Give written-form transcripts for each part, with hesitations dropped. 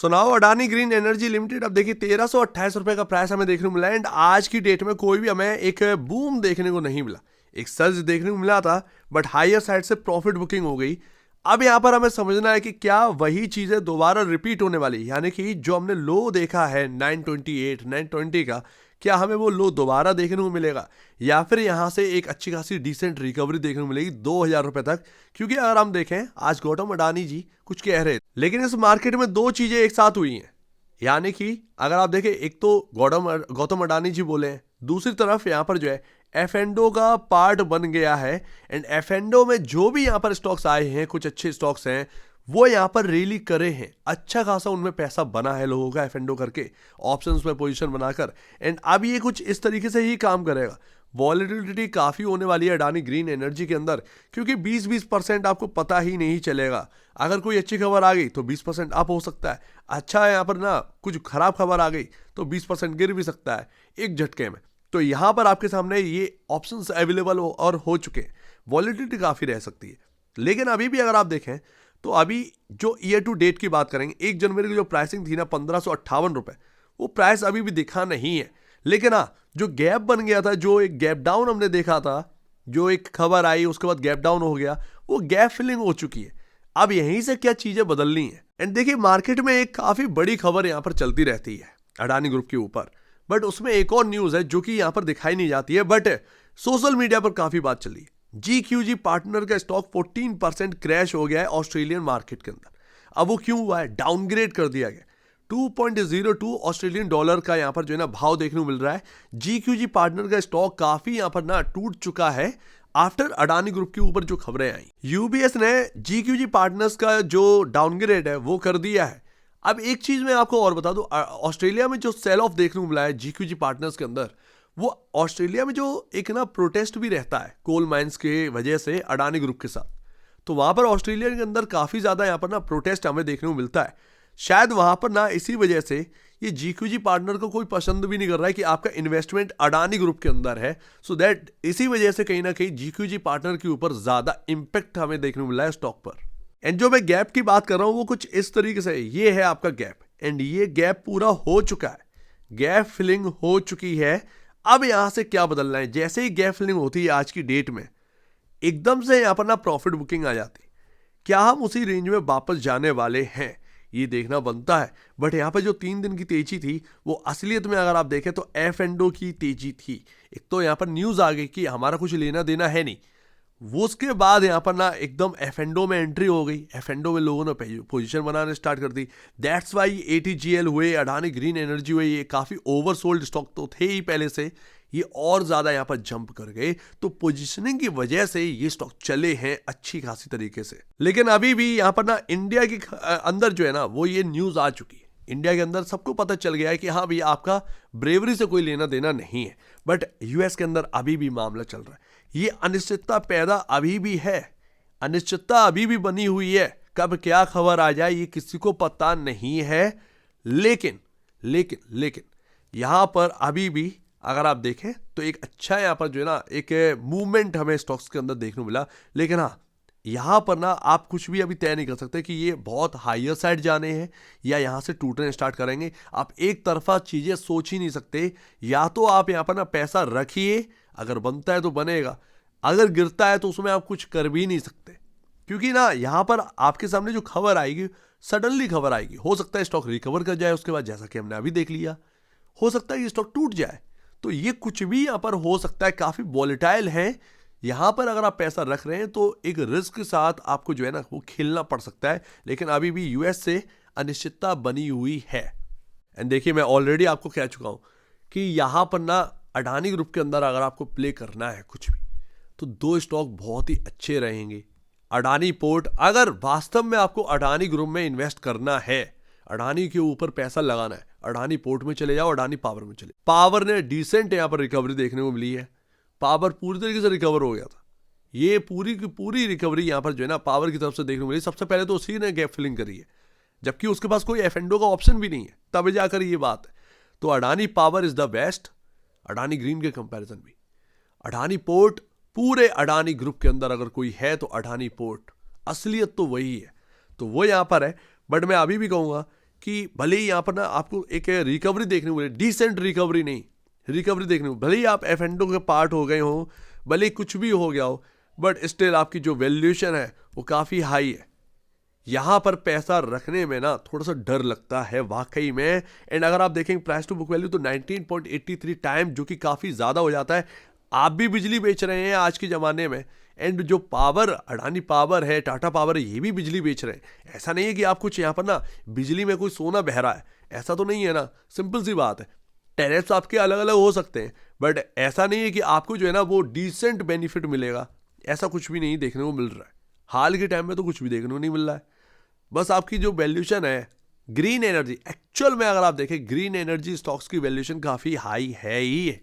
सुनाओ Adani green energy limited. अब देखिए 1328 रुपए का प्राइस हमें देखने को मिला एंड आज की डेट में कोई भी हमें एक बूम देखने को नहीं मिला। एक सर्ज देखने को मिला था बट हायर साइड से प्रॉफिट बुकिंग हो गई। अब यहां पर हमें समझना है कि क्या वही चीजें दोबारा रिपीट होने वाली, यानी कि जो हमने लो देखा है 928 920 का, क्या हमें वो लो दोबारा देखने को मिलेगा या फिर यहां से एक अच्छी खासी डिसेंट रिकवरी देखने को मिलेगी 2000 रुपए तक। क्योंकि अगर हम देखें आज गौतम अडानी जी कुछ कह रहे थे लेकिन इस मार्केट में दो चीजें एक साथ हुई हैं। यानी कि अगर आप देखें एक तो गौतम अडानी जी बोले हैं, दूसरी तरफ यहां पर जो है एफएनडो का पार्ट बन गया है एंड एफएनडो में जो भी यहां पर स्टॉक्स आए हैं, कुछ अच्छे स्टॉक्स हैं, वो यहां पर रैली करे हैं। अच्छा खासा उनमें पैसा बना है लोगों का एफएनडो करके, ऑप्शंस में पोजीशन बनाकर। एंड अब ये कुछ इस तरीके से ही काम करेगा। वॉलेटिलिटी काफ़ी होने वाली है अडानी ग्रीन एनर्जी के अंदर, क्योंकि 20% आपको पता ही नहीं चलेगा। अगर कोई अच्छी खबर आ गई तो 20% अप हो सकता है। अच्छा है यहाँ पर ना, कुछ खराब खबर आ गई तो 20% गिर भी सकता है एक झटके में। तो यहाँ पर आपके सामने ये ऑप्शंस अवेलेबल और हो चुके हैं। वॉलेटिलिटी काफ़ी रह सकती है। लेकिन अभी भी अगर आप देखें तो अभी जो ईयर टू डेट की बात करेंगे, 1 जनवरी की जो प्राइसिंग थी ना 1558 रुपये, वो प्राइस अभी भी दिखा नहीं है। लेकिन हाँ, जो गैप बन गया था, जो एक गैप डाउन हमने देखा था, जो एक खबर आई उसके बाद गैप डाउन हो गया, वो गैप फिलिंग हो चुकी है। अब यहीं से क्या चीजें बदलनी है। एंड देखिए मार्केट में एक काफी बड़ी खबर यहां पर चलती रहती है अडानी ग्रुप के ऊपर, बट उसमें एक और न्यूज है जो कि यहां पर दिखाई नहीं जाती है, बट सोशल मीडिया पर काफी बात चली है। GQG पार्टनर का स्टॉक 14% क्रैश हो गया है ऑस्ट्रेलियन मार्केट के अंदर। अब वो क्यों हुआ है? डाउनग्रेड कर दिया गया। 2.02 ऑस्ट्रेलियन डॉलर का यहां पर जो है ना भाव देखने को मिल रहा है। GQG पार्टनर का स्टॉक काफी यहां पर ना टूट चुका है आफ्टर अडानी ग्रुप के ऊपर जो खबरें आई। यूबीएस ने GQG पार्टनर्स का जो डाउनग्रेड है वो कर दिया है। अब एक चीज मैं आपको और बता दूं, ऑस्ट्रेलिया में जो सेल ऑफ देखने को मिला है GQG पार्टनर्स के अंदर, वो ऑस्ट्रेलिया में जो एक ना प्रोटेस्ट भी रहता है कोल माइंस के वजह से अडानी ग्रुप के साथ, तो वहां पर ऑस्ट्रेलिया के अंदर काफी ज्यादा यहां पर ना प्रोटेस्ट हमें देखने को मिलता है। शायद वहां पर ना इसी वजह से ये GQG पार्टनर को कोई पसंद भी नहीं कर रहा है कि आपका इन्वेस्टमेंट अडानी ग्रुप के अंदर है। सो दैट इसी वजह से कहीं ना कहीं GQG पार्टनर के ऊपर ज्यादा इंपैक्ट हमें देखने को मिला है स्टॉक पर। एंड जो मैं गैप की बात कर रहा हूं वो कुछ इस तरीके से, ये है आपका गैप एंड ये गैप पूरा हो चुका है, गैप फिलिंग हो चुकी है। अब यहां से क्या बदलना है? जैसे ही गैप फिलिंग होती है आज की डेट में, एकदम से यहां पर ना प्रॉफिट बुकिंग आ जाती है। क्या हम उसी रेंज में वापस जाने वाले हैं, ये देखना बनता है। बट यहाँ पर जो 3 दिन की तेजी थी वो असलियत में अगर आप देखें तो एफएनडो की तेजी थी। एक तो यहाँ पर न्यूज आ गई कि हमारा कुछ लेना देना है नहीं, वो उसके बाद यहाँ पर ना एकदम एफएनडो में एंट्री हो गई। एफएनडो में लोगों ने पोजीशन बनाने स्टार्ट कर दी। दैट्स वाई ATGL हुए, अडानी ग्रीन एनर्जी हुए, ये काफी ओवरसोल्ड स्टॉक तो थे ही पहले से, ये और ज्यादा यहाँ पर जंप कर गए। तो पोजीशनिंग की वजह से ये स्टॉक चले हैं अच्छी खासी तरीके से। लेकिन अभी भी यहाँ पर ना इंडिया के अंदर जो है ना वो ये न्यूज आ चुकी है। इंडिया के अंदर सबको पता चल गया है कि हाँ भैया आपका ब्रेवरी से कोई लेना देना नहीं है। बट यूएस के अंदर अभी भी मामला चल रहा है। ये अनिश्चितता पैदा अभी भी है, अनिश्चितता अभी भी बनी हुई है। कब क्या खबर आ जाए ये किसी को पता नहीं है। लेकिन लेकिन लेकिन यहां पर अभी भी अगर आप देखें तो एक अच्छा यहां पर जो है ना एक मूवमेंट हमें स्टॉक्स के अंदर देखने को मिला। लेकिन हाँ, यहां पर ना आप कुछ भी अभी तय नहीं कर सकते कि ये बहुत हायर साइड जाने हैं या यहां से टूटने स्टार्ट करेंगे। आप एक तरफा चीजें सोच ही नहीं सकते। या तो आप यहां पर ना पैसा रखिए, अगर बनता है तो बनेगा, अगर गिरता है तो उसमें आप कुछ कर भी नहीं सकते। क्योंकि ना यहां पर आपके सामने जो खबर आएगी, सडनली खबर आएगी, हो सकता है स्टॉक रिकवर कर जाए उसके बाद, जैसा कि हमने अभी देख लिया। हो सकता है ये स्टॉक टूट जाए, तो ये कुछ भी यहां पर हो सकता है। काफी वॉलेटाइल है यहां पर। अगर आप पैसा रख रहे हैं तो एक रिस्क के साथ आपको जो है ना वो खेलना पड़ सकता है। लेकिन अभी भी यूएस से अनिश्चितता बनी हुई है। एंड देखिए मैं ऑलरेडी आपको कह चुका हूं कि यहां पर ना अडानी ग्रुप के अंदर अगर आपको प्ले करना है कुछ भी, तो 2 स्टॉक बहुत ही अच्छे रहेंगे। अडानी पोर्ट, अगर वास्तव में आपको अडानी ग्रुप में इन्वेस्ट करना है, अडानी के ऊपर पैसा लगाना है, अडानी पोर्ट में चले जाओ, अडानी पावर में चले। पावर ने डिसेंट यहां पर रिकवरी देखने को मिली है। पावर पूरी तरीके से रिकवर हो गया था। ये पूरी की पूरी रिकवरी यहां पर जो है ना पावर की तरफ से देखने को मिली। सबसे पहले तो उसी ने गैप फिलिंग करी है, जबकि उसके पास कोई एफएनडो का ऑप्शन भी नहीं है, तब जाकर ये बात है। तो Adani power is the best, Adani green के कंपैरिजन भी। अडानी पोर्ट, पूरे अडानी ग्रुप के अंदर अगर कोई है तो अडानी पोर्ट, असलियत तो वही है, तो वो यहां पर है। बट मैं अभी भी कहूंगा कि भले ही यहाँ पर ना आपको एक रिकवरी देखने को मिले, डिसेंट रिकवरी नहीं, रिकवरी देखने को, भले ही आप एफएनडो के पार्ट हो गए हो, भले ही कुछ भी हो गया हो, बट स्टिल आपकी जो वैल्यूएशन है वो काफ़ी हाई है। यहाँ पर पैसा रखने में ना थोड़ा सा डर लगता है वाकई में। एंड अगर आप देखेंगे प्राइस टू बुक वैल्यू तो 19.83 टाइम, जो कि काफ़ी ज़्यादा हो जाता है। आप भी बिजली बेच रहे हैं आज के ज़माने में, एंड जो पावर अडानी पावर है, टाटा पावर है, ये भी बिजली बेच रहे हैं। ऐसा नहीं है कि आप कुछ यहाँ पर ना बिजली में कोई सोना बह रहा है, ऐसा तो नहीं है ना, सिंपल सी बात है। टैरिफ्स आपके अलग अलग हो सकते हैं, बट ऐसा नहीं है कि आपको जो है ना वो डिसेंट बेनिफिट मिलेगा, ऐसा कुछ भी नहीं देखने को मिल रहा है। हाल के टाइम में तो कुछ भी देखने को नहीं मिल रहा है। बस आपकी जो वैल्यूएशन है ग्रीन एनर्जी, एक्चुअल में अगर आप देखें ग्रीन एनर्जी स्टॉक्स की वैल्यूएशन काफ़ी हाई है ही है।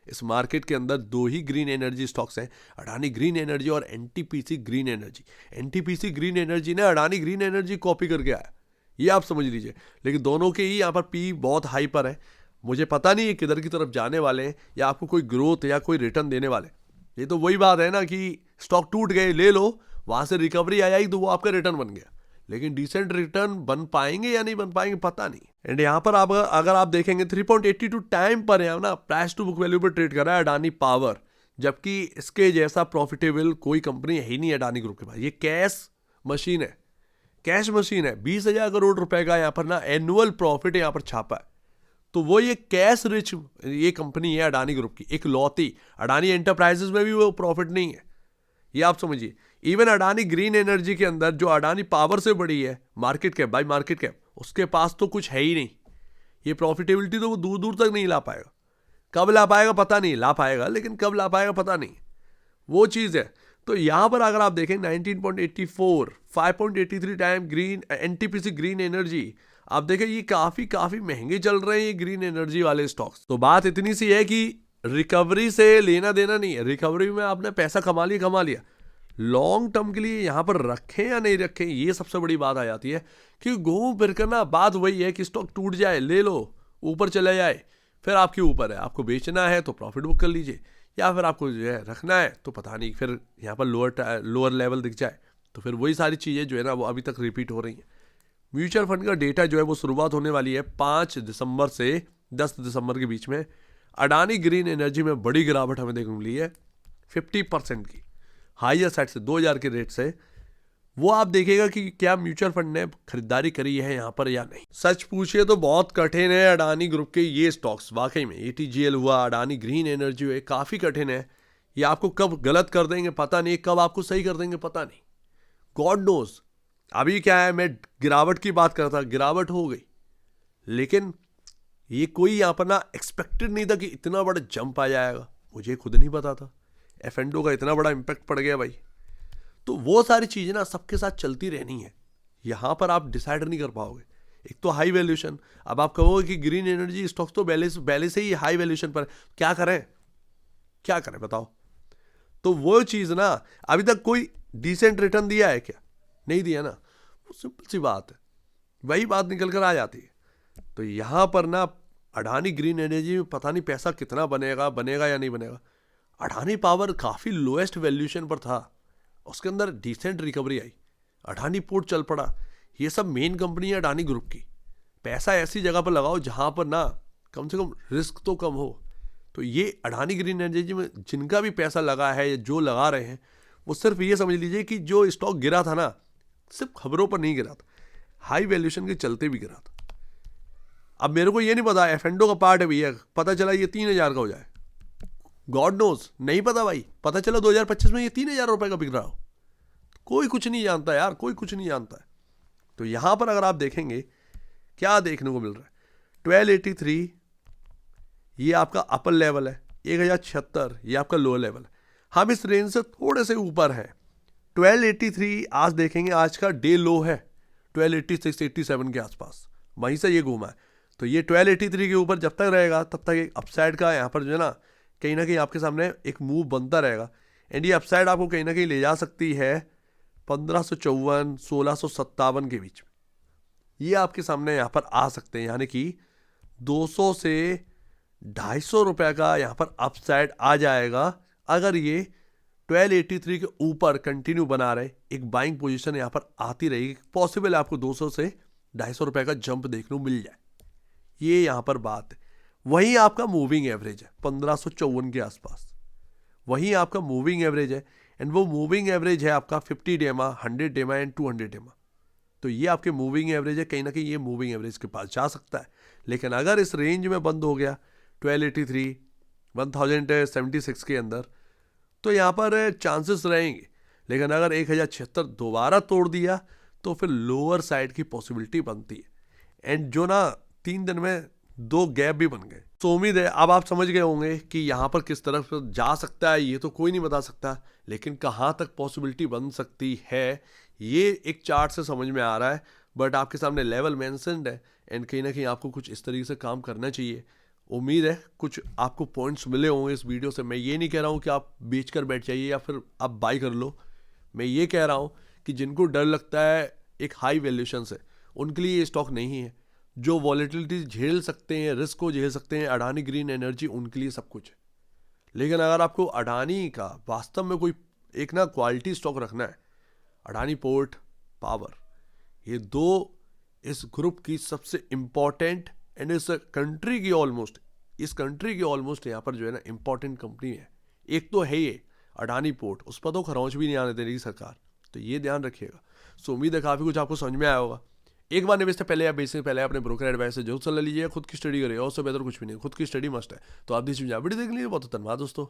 इस मार्केट के अंदर दो ही ग्रीन एनर्जी स्टॉक्स हैं, अडानी ग्रीन एनर्जी और NTPC green energy. NTPC green energy ने अडानी ग्रीन एनर्जी कॉपी करके आया, ये आप समझ लीजिए। लेकिन दोनों के ही यहाँ पर पी बहुत हाई पर है। मुझे पता नहीं है किधर की तरफ जाने वाले हैं, या आपको कोई ग्रोथ या कोई रिटर्न देने वाले। ये तो वही बात है ना कि स्टॉक टूट गए, ले लो, वहाँ से रिकवरी आई तो वो आपका रिटर्न बन गया, लेकिन डिसेंट रिटर्न बन पाएंगे या नहीं बन पाएंगे पता नहीं। एंड यहाँ पर आप अगर आप देखेंगे 3.82 टाइम पर है ना प्राइस टू बुक वैल्यू पर ट्रेड कर रहा है अडानी पावर, जबकि इसके जैसा प्रॉफिटेबल कोई कंपनी है ही नहीं अडानी ग्रुप के पास। ये कैश मशीन है, कैश मशीन है। 20,000 करोड़ रुपए का यहाँ पर ना एनुअल प्रॉफिट यहाँ पर छापा है। तो वो ये कैश रिच ये कंपनी है अडानी ग्रुप की, एक लौती। अडानी एंटरप्राइजेस में भी वो प्रॉफिट नहीं है, ये आप समझिए। इवन अडानी ग्रीन एनर्जी के अंदर जो अडानी पावर से बड़ी है market cap by market cap, उसके पास तो कुछ है ही नहीं। ये प्रॉफिटेबिलिटी तो वो दूर दूर तक नहीं ला पाएगा। कब ला पाएगा पता नहीं, ला पाएगा लेकिन कब ला पाएगा पता नहीं, वो चीज़ है। तो यहाँ पर अगर आप देखें 19.84, 5.83 time green NTPC green energy, आप देखें ये काफ़ी महंगे चल रहे हैं ये ग्रीन एनर्जी वाले स्टॉक्स। तो बात इतनी सी है कि रिकवरी से लेना देना नहीं है, रिकवरी में आपने पैसा कमा लिया, लॉन्ग टर्म के लिए यहाँ पर रखें या नहीं रखें, ये सबसे बड़ी बात आ जाती है। कि घूम फिर कर ना बात वही है कि स्टॉक टूट जाए ले लो, ऊपर चला जाए, फिर आपके ऊपर है। आपको बेचना है तो प्रॉफिट बुक कर लीजिए, या फिर आपको जो है रखना है तो पता नहीं फिर यहाँ पर लोअर लेवल दिख जाए, तो फिर वही सारी चीज़ें जो है ना वो अभी तक रिपीट हो रही हैं। म्यूचुअल फंड का डेटा जो है वो शुरुआत होने वाली है 5 दिसंबर से 10 दिसंबर के बीच में। अडानी ग्रीन एनर्जी में बड़ी गिरावट हमें देखने को मिली है 50% की, हाइयर साइड से 2000 के रेट से। वो आप देखिएगा कि क्या म्यूचुअल फंड ने खरीदारी करी है यहाँ पर या नहीं। सच पूछिए तो बहुत कठिन है अडानी ग्रुप के ये स्टॉक्स, वाकई में एटीजीएल हुआ, अडानी ग्रीन एनर्जी हुए, काफ़ी कठिन है। ये आपको कब गलत कर देंगे पता नहीं, कब आपको सही कर देंगे पता नहीं, गॉड नोज। अभी क्या है, मैं गिरावट की बात करता, गिरावट हो गई, लेकिन ये कोई यहाँ पर ना एक्सपेक्टेड नहीं था कि इतना बड़ा जंप आ जाएगा। मुझे खुद नहीं पता था एफएनडो का इतना बड़ा इम्पैक्ट पड़ गया भाई। तो वो सारी चीज़ें ना सबके साथ चलती रहनी है, यहाँ पर आप डिसाइड नहीं कर पाओगे। एक तो हाई वैल्यूएशन, अब आप कहोगे कि ग्रीन एनर्जी स्टॉक्स तो पहले से ही हाई वैल्यूएशन पर, क्या करें बताओ। तो वो चीज़ ना अभी तक कोई डिसेंट रिटर्न दिया है क्या, नहीं दिया ना, वो सिंपल सी बात है, वही बात निकल कर आ जाती है। तो यहाँ पर ना अडानी ग्रीन एनर्जी में पता नहीं पैसा कितना बनेगा या नहीं बनेगा। अडानी पावर काफ़ी लोएस्ट वैल्यूएशन पर था, उसके अंदर डिसेंट रिकवरी आई, अडानी पोर्ट चल पड़ा। ये सब मेन कंपनी है अडानी ग्रुप की। पैसा ऐसी जगह पर लगाओ जहाँ पर ना कम से कम रिस्क तो कम हो। तो ये अडानी ग्रीन एनर्जी में जिनका भी पैसा लगा है या जो लगा रहे हैं, वो सिर्फ ये समझ लीजिए कि जो स्टॉक गिरा था ना, सिर्फ खबरों पर नहीं गिरा था, हाई वैल्यूएशन के चलते भी गिरा था। अब मेरे को ये नहीं पता एफएनडो का पार्ट है भैया, पता चला ये 3000 का हो जाए, गॉड नोज, नहीं पता भाई। पता चला 2025 में ये 3000 रुपए का बिक रहा हो, कोई कुछ नहीं जानता यार, कोई कुछ नहीं जानता है। तो यहां पर अगर आप देखेंगे क्या देखने को मिल रहा है, 1283 ये आपका अपर लेवल है, 1076 ये आपका लोअर लेवल है। हम इस रेंज से थोड़े से ऊपर है। 1283 आज देखेंगे, आज का डे लो है 1286 87 के आसपास, वहीं से ये घूमा है। तो ये 1283 के ऊपर जब तक रहेगा तब तक एक अपसाइड का यहाँ पर जो है ना कहीं आपके सामने एक मूव बनता रहेगा। एंड ये अपसाइड आपको कहीं ना कहीं ले जा सकती है 1554 1657 के बीच में, ये आपके सामने यहाँ पर आ सकते हैं। यानी कि 200 से 250 रुपये का यहाँ पर अपसाइड आ जाएगा अगर ये 1283 के ऊपर कंटिन्यू बना रहे। एक बाइंग पोजीशन यहाँ पर आती रहेगी, पॉसिबल है आपको 200 से ₹250 का जंप देखने को मिल जाए, ये यहाँ पर बात है। वहीं आपका मूविंग एवरेज है 1554 के आसपास, वहीं आपका मूविंग एवरेज है, एंड वो मूविंग एवरेज है आपका 50 डेमा, 100 डेमा एंड 200 डेमा। तो ये आपके मूविंग एवरेज है, कहीं ना कहीं ये मूविंग एवरेज के पास जा सकता है। लेकिन अगर इस रेंज में बंद हो गया 1283 1076 के अंदर, तो यहाँ पर चांसेस रहेंगे। लेकिन अगर 1076 दोबारा तोड़ दिया तो फिर लोअर साइड की पॉसिबिलिटी बनती है, एंड जो ना 3 दिन में 2 गैप भी बन गए। तो उम्मीद है अब आप समझ गए होंगे कि यहाँ पर किस तरफ जा सकता है, ये तो कोई नहीं बता सकता, लेकिन कहाँ तक पॉसिबिलिटी बन सकती है ये एक चार्ट से समझ में आ रहा है। बट आपके सामने लेवल मेंशन्ड है, एंड कहीं ना कहीं आपको कुछ इस तरीके से काम करना चाहिए। उम्मीद है कुछ आपको पॉइंट्स मिले होंगे इस वीडियो से। मैं ये नहीं कह रहा हूँ कि आप बेच कर बैठ जाइए या फिर आप बाई कर लो। मैं ये कह रहा हूँ कि जिनको डर लगता है एक हाई वैल्यूएशन से, उनके लिए ये स्टॉक नहीं है। जो वॉलेटिलिटी झेल सकते हैं, रिस्क को झेल सकते हैं, अडानी ग्रीन एनर्जी, उनके लिए सब कुछ है। लेकिन अगर आपको अडानी का वास्तव में कोई एक ना क्वालिटी स्टॉक रखना है, अडानी पोर्ट पावर, ये 2 इस ग्रुप की सबसे इंपॉर्टेंट एंड इस कंट्री की ऑलमोस्ट यहाँ पर जो है ना इंपॉर्टेंट कंपनी है। एक तो है ये अडानी पोर्ट, उस पर तो खरोंच भी नहीं आने दे रही सरकार, तो ये ध्यान रखिएगा। सो उम्मीद है काफ़ी कुछ आपको समझ में आया होगा। एक बार निवेश से पहले या बेचने से पहले अपने ब्रोकर एडवाइस से जरूर सलाह लीजिए, खुद की स्टडी करिए, और उससे बेहतर कुछ भी नहीं, खुद की स्टडी मस्ट है। तो आप वीडियो देख लीजिए। बहुत धन्यवाद दोस्तों।